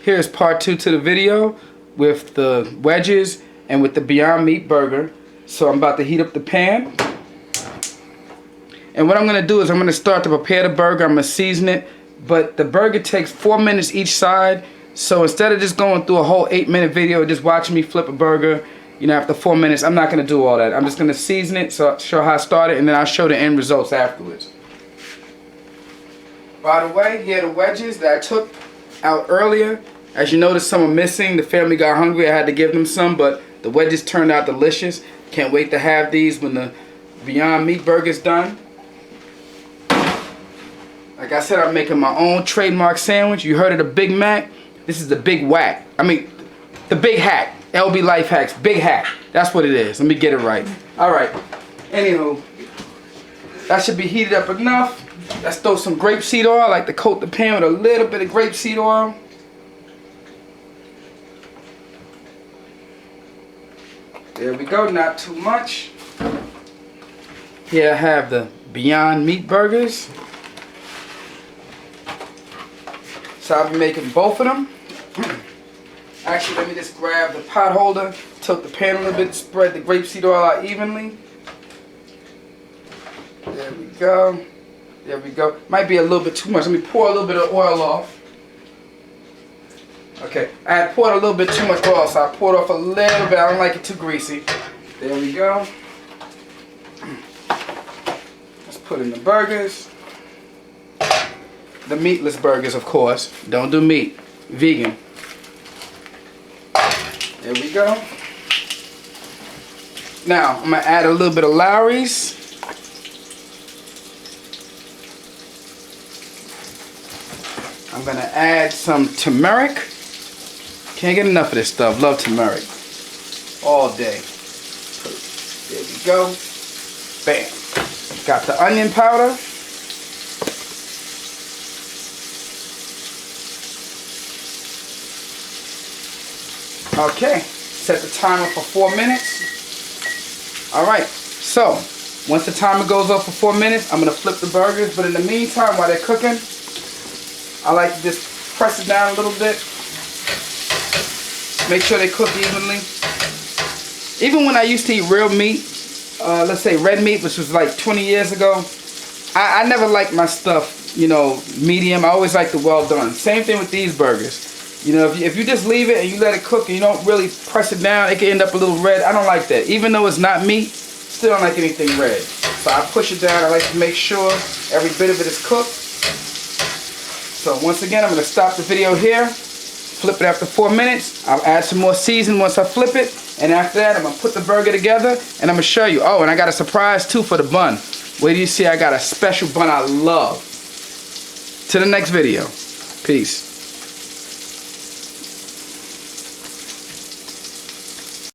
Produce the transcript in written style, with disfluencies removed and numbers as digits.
Here's part 2 to the video with the wedges and with the Beyond Meat burger. So I'm about to heat up the pan. And what I'm going to do is I'm going to start to prepare the burger. I'm going to season it. But the burger takes 4 minutes each side. So instead of just going through a whole 8-minute video just watching me flip a burger, you know, after 4 minutes, I'm not going to do all that. I'm just going to season it, so I'll show how I started, and then I'll show the end results afterwards. By the way, here are the wedges that I took out earlier. As you notice, some are missing. The family got hungry. I had to give them some, but the wedges turned out delicious. Can't wait to have these when the Beyond Meat burger's done. Like I said, I'm making my own trademark sandwich. You heard of the Big Mac? This is the Big Whack. I mean, the Big Hack. LB Life Hacks. Big Hack. That's what it is. Let me get it right. Alright. Anywho, that should be heated up enough. Let's throw some grapeseed oil. I like to coat the pan with a little bit of grapeseed oil. There we go. Not too much. Here I have the Beyond Meat burgers. So I'll be making both of them. Actually, let me just grab the pot holder, tilt the pan a little bit, spread the grapeseed oil out evenly. There we go. There we go. Might be a little bit too much. Let me pour a little bit of oil off. Okay, I had poured a little bit too much oil, so I poured off a little bit. I don't like it too greasy. There we go. Let's put in the burgers. The meatless burgers, of course. Don't do meat. Vegan. There we go. Now, I'm going to add a little bit of Lowry's. I'm going to add some turmeric. Can't get enough of this stuff. Love turmeric. All day. There we go. Bam. Got the onion powder. Okay, set the timer for 4 minutes. Alright, so once the timer goes off for 4 minutes, I'm going to flip the burgers. But in the meantime, while they're cooking, I like to just press it down a little bit. Make sure they cook evenly. Even when I used to eat real meat, let's say red meat, which was like 20 years ago, I never liked my stuff, you know, medium. I always liked it well done. Same thing with these burgers. You know, if you just leave it and you let it cook and you don't really press it down, it can end up a little red. I don't like that. Even though it's not meat, still don't like anything red. So I push it down. I like to make sure every bit of it is cooked. So once again, I'm going to stop the video here. Flip it after 4 minutes. I'll add some more seasoning once I flip it. And after that, I'm going to put the burger together and I'm going to show you. Oh, and I got a surprise too for the bun. Wait till you see I got a special bun I love. To the next video. Peace.